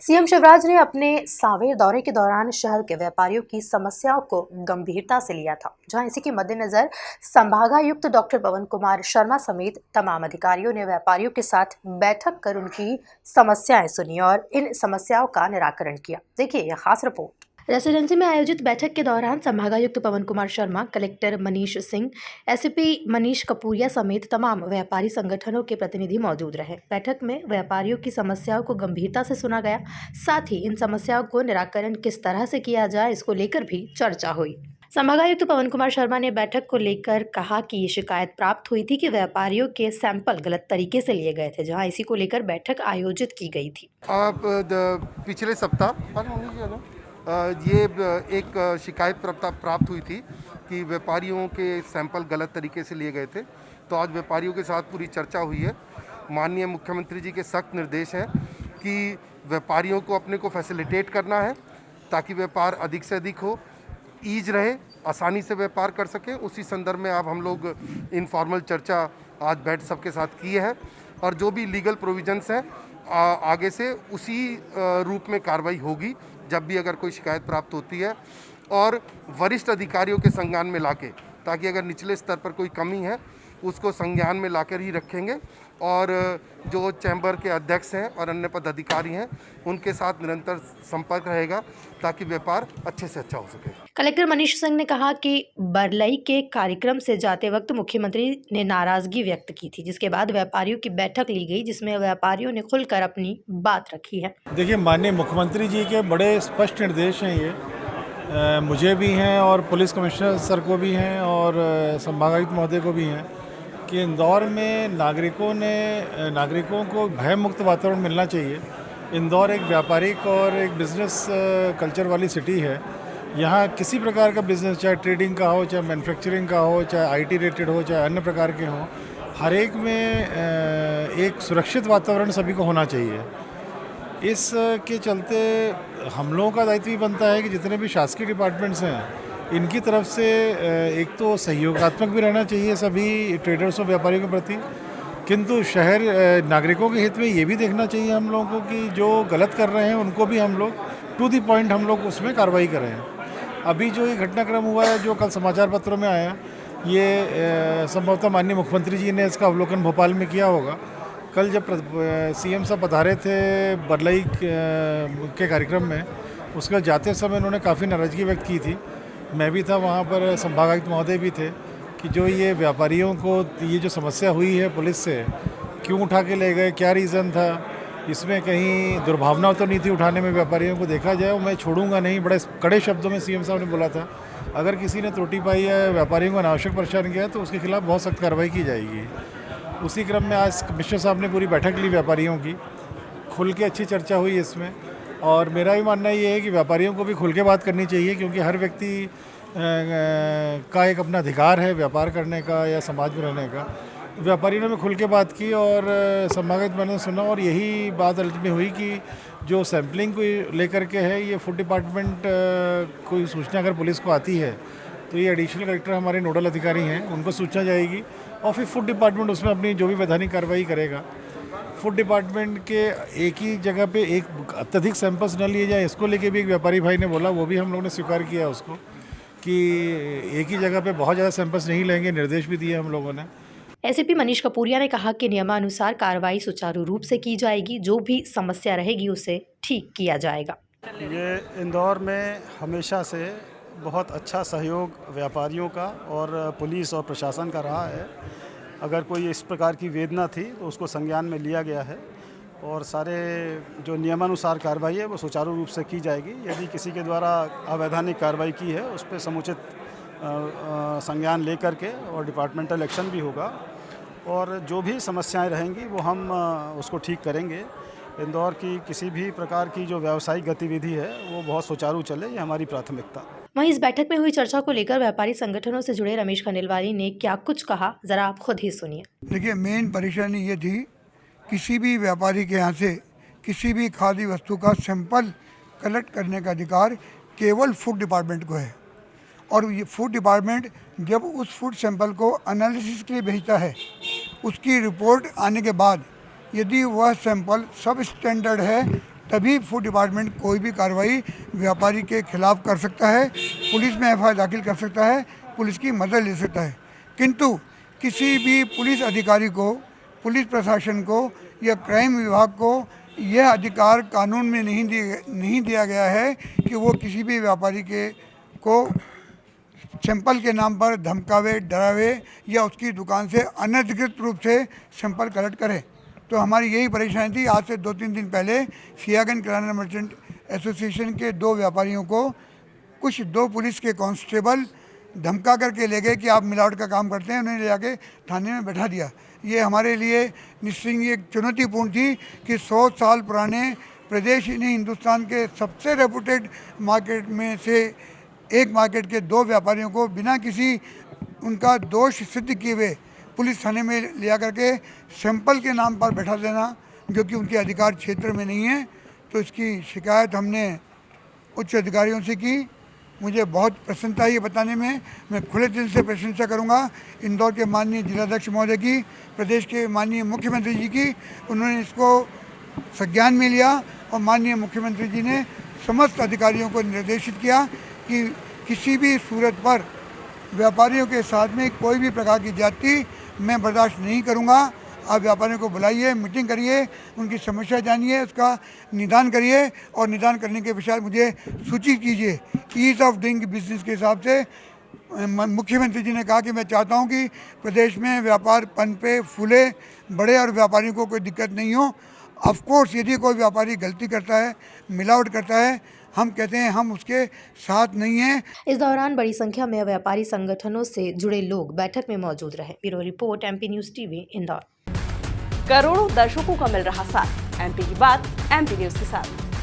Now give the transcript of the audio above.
CM Shivraj ने अपने सांवेर दौरे के दौरान शहर के व्यापारियों की समस्याओं को गंभीरता से लिया था। जहां इसी के मद्देनजर संभागायुक्त डॉक्टर पवन कुमार शर्मा समेत तमाम अधिकारियों ने व्यापारियों के साथ बैठक कर उनकी समस्याएं सुनी और इन समस्याओं का निराकरण किया। देखिए यह खास रिपोर्ट। रेसिडेंसी में आयोजित बैठक के दौरान संभागायुक्त पवन कुमार शर्मा, कलेक्टर मनीष सिंह, एसपी मनीष कपूरिया समेत तमाम व्यापारी संगठनों के प्रतिनिधि मौजूद रहे। बैठक में व्यापारियों की समस्याओं को गंभीरता से सुना गया। साथ ही इन समस्याओं को निराकरण किस तरह से किया जाए इसको लेकर भी चर्चा हुई। संभागायुक्त पवन कुमार शर्मा ने बैठक को लेकर कहा कि ये शिकायत प्राप्त हुई थी कि व्यापारियों के सैंपल गलत तरीके से लिए गए थे, जहां इसी को लेकर बैठक आयोजित की गई थी। पिछले सप्ताह ये एक शिकायत प्राप्त हुई थी कि व्यापारियों के सैंपल गलत तरीके से लिए गए थे। तो आज व्यापारियों के साथ पूरी चर्चा हुई है। माननीय मुख्यमंत्री जी के सख्त निर्देश हैं कि व्यापारियों को अपने को फैसिलिटेट करना है ताकि व्यापार अधिक से अधिक हो, ईज रहे, आसानी से व्यापार कर सकें। उसी संदर्भ में अब हम लोग इनफॉर्मल चर्चा आज बैठ सबके साथ की है और जो भी लीगल प्रोविजंस हैं आगे से उसी रूप में कार्रवाई होगी जब भी अगर कोई शिकायत प्राप्त होती है, और वरिष्ठ अधिकारियों के संज्ञान में लाके, ताकि अगर निचले स्तर पर कोई कमी है उसको संज्ञान में लाकर ही रखेंगे। और जो चैम्बर के अध्यक्ष हैं और अन्य पदाधिकारी हैं उनके साथ निरंतर संपर्क रहेगा ताकि व्यापार अच्छे से अच्छा हो सके। कलेक्टर मनीष सिंह ने कहा कि बरलई के कार्यक्रम से जाते वक्त मुख्यमंत्री ने नाराजगी व्यक्त की थी, जिसके बाद व्यापारियों की बैठक ली गई जिसमें व्यापारियों ने खुलकर अपनी बात रखी है। देखिए, माननीय मुख्यमंत्री जी के बड़े स्पष्ट निर्देश हैं ये, मुझे भी हैं और पुलिस कमिश्नर सर को भी हैं और संभागायुक्त महोदय को भी हैं कि इंदौर में नागरिकों को भय मुक्त वातावरण मिलना चाहिए। इंदौर एक व्यापारिक और एक बिज़नेस कल्चर वाली सिटी है। यहाँ किसी प्रकार का बिज़नेस, चाहे ट्रेडिंग का हो, चाहे मैन्युफैक्चरिंग का हो, चाहे आईटी रिलेटेड हो, चाहे अन्य प्रकार के हों, हर एक में एक सुरक्षित वातावरण सभी को होना चाहिए। इस के चलते हम लोगों का दायित्व भी बनता है कि जितने भी शासकीय डिपार्टमेंट्स हैं इनकी तरफ से एक तो सहयोगात्मक भी रहना चाहिए सभी ट्रेडर्स और व्यापारियों के प्रति, किंतु शहर नागरिकों के हित में ये भी देखना चाहिए हम लोगों को कि जो गलत कर रहे हैं उनको भी हम लोग टू द पॉइंट हम लोग उसमें कार्रवाई करें। अभी जो ये घटनाक्रम हुआ है, जो कल समाचार पत्रों में आया, ये संभवतः माननीय मुख्यमंत्री जी ने इसका अवलोकन भोपाल में किया होगा। कल जब सीएम साहब पधारे थे बरलई के कार्यक्रम में, उसका जाते समय उन्होंने काफ़ी नाराज़गी व्यक्त की थी। मैं भी था वहाँ पर, संभागायुक्त महोदय भी थे, कि जो ये व्यापारियों को ये जो समस्या हुई है पुलिस से, क्यों उठा के ले गए, क्या रीज़न था, इसमें कहीं दुर्भावना तो नहीं थी उठाने में व्यापारियों को, देखा जाए मैं छोड़ूंगा नहीं, बड़े कड़े शब्दों में सीएम साहब ने बोला था। अगर किसी ने त्रुटि पाई है, व्यापारियों को अनावश्यक परेशान किया तो उसके खिलाफ बहुत सख्त कार्रवाई की जाएगी। उसी क्रम में आज कमिश्नर साहब ने पूरी बैठक ली व्यापारियों की, खुल के अच्छी चर्चा हुई इसमें। और मेरा भी मानना ये है कि व्यापारियों को भी खुल के बात करनी चाहिए, क्योंकि हर व्यक्ति का एक अपना अधिकार है व्यापार करने का या समाज में रहने का। व्यापारियों ने भी खुल के बात की और संभागायुक्त मैंने सुना, और यही बात अल्टीमेट हुई कि जो सैम्पलिंग को लेकर के है, ये फूड डिपार्टमेंट कोई सूचना अगर पुलिस को आती है तो ये एडिशनल कलेक्टर हमारे नोडल अधिकारी हैं, उनको सूचना जाएगी और फिर फूड डिपार्टमेंट उसमें अपनी जो भी वैधानिक कार्रवाई करेगा। फूड डिपार्टमेंट के एक ही जगह पे एक अत्यधिक सैंपल्स न लिए जाए, इसको लेके भी एक व्यापारी भाई ने बोला, वो भी हम लोगों ने स्वीकार किया उसको, कि एक ही जगह पे बहुत ज़्यादा सैंपल्स नहीं लेंगे, निर्देश भी दिए हम लोगों ने। एसपी मनीष कपूरिया ने कहा कि नियमानुसार कार्रवाई सुचारू रूप से की जाएगी, जो भी समस्या रहेगी उसे ठीक किया जाएगा। ये इंदौर में हमेशा से बहुत अच्छा सहयोग व्यापारियों का और पुलिस और प्रशासन का रहा है। अगर कोई इस प्रकार की वेदना थी तो उसको संज्ञान में लिया गया है और सारे जो नियमानुसार कार्रवाई है वो सुचारू रूप से की जाएगी। यदि किसी के द्वारा अवैधानिक कार्रवाई की है उस पर समुचित संज्ञान लेकर के और डिपार्टमेंटल एक्शन भी होगा, और जो भी समस्याएं रहेंगी वो हम उसको ठीक करेंगे। इंदौर की किसी भी प्रकार की जो व्यावसायिक गतिविधि है वो बहुत सुचारू चले, ये हमारी प्राथमिकता। वहीं इस बैठक में हुई चर्चा को लेकर व्यापारी संगठनों से जुड़े रमेश खंडेलवाल ने क्या कुछ कहा, जरा आप खुद ही सुनिए। देखिए, मेन परेशानी ये थी, किसी भी व्यापारी के यहाँ से किसी भी खाद्य वस्तु का सैंपल कलेक्ट करने का अधिकार केवल फूड डिपार्टमेंट को है, और ये फूड डिपार्टमेंट जब उस फूड सैंपल को एनालिसिस के लिए भेजता है, उसकी रिपोर्ट आने के बाद यदि वह सैंपल सब स्टैंडर्ड है तभी फूड डिपार्टमेंट कोई भी कार्रवाई व्यापारी के खिलाफ कर सकता है, पुलिस में एफआईआर दाखिल कर सकता है, पुलिस की मदद ले सकता है। किंतु किसी भी पुलिस अधिकारी को, पुलिस प्रशासन को या क्राइम विभाग को यह अधिकार कानून में नहीं दिया गया है कि वो किसी भी व्यापारी को सैंपल के नाम पर धमकावे, डरावे या उसकी दुकान से अनधिकृत रूप से सैंपल कलेक्ट करे। तो हमारी यही परेशानी थी। आज से 2-3 दिन पहले सियागंज किराना मर्चेंट एसोसिएशन के 2 व्यापारियों को कुछ 2 पुलिस के कांस्टेबल धमका करके ले गए कि आप मिलावट का काम करते हैं, उन्हें ले जाके थाने में बैठा दिया। ये हमारे लिए निश्चित ही एक चुनौतीपूर्ण थी कि 100 साल पुराने प्रदेश ही नहीं, हिंदुस्तान के सबसे रेपुटेड मार्केट में से एक मार्केट के 2 व्यापारियों को बिना किसी उनका दोष सिद्ध किए हुए पुलिस थाने में ले जा करके सैंपल के नाम पर बैठा देना, जो कि उनके अधिकार क्षेत्र में नहीं है। तो इसकी शिकायत हमने उच्च अधिकारियों से की। मुझे बहुत प्रसन्नता है ये बताने में। मैं खुले दिल से प्रशंसा करूंगा इंदौर के माननीय जिलाध्यक्ष महोदय की, प्रदेश के माननीय मुख्यमंत्री जी की। उन्होंने इसको संज्ञान में लिया और माननीय मुख्यमंत्री जी ने समस्त अधिकारियों को निर्देशित किया कि किसी भी सूरत पर व्यापारियों के साथ में कोई भी प्रकार की ज्यादती मैं बर्दाश्त नहीं करूंगा। आप व्यापारियों को बुलाइए, मीटिंग करिए, उनकी समस्या जानिए, उसका निदान करिए और निदान करने के पश्चात मुझे सूचित कीजिए। ईज ऑफ डूइंग बिजनेस के हिसाब से मुख्यमंत्री जी ने कहा कि मैं चाहता हूं कि प्रदेश में व्यापार पनपे, फूले, बड़े और व्यापारियों को कोई दिक्कत नहीं हो। ऑफ कोर्स यदि कोई व्यापारी गलती करता है, मिलावट करता है, हम कहते हैं हम उसके साथ नहीं हैं। इस दौरान बड़ी संख्या में व्यापारी संगठनों से जुड़े लोग बैठक में मौजूद रहे। Bureau report, MP news TV, Indore. करोड़ों दर्शकों का मिल रहा साथ। MP की बात, MP न्यूज़ के साथ।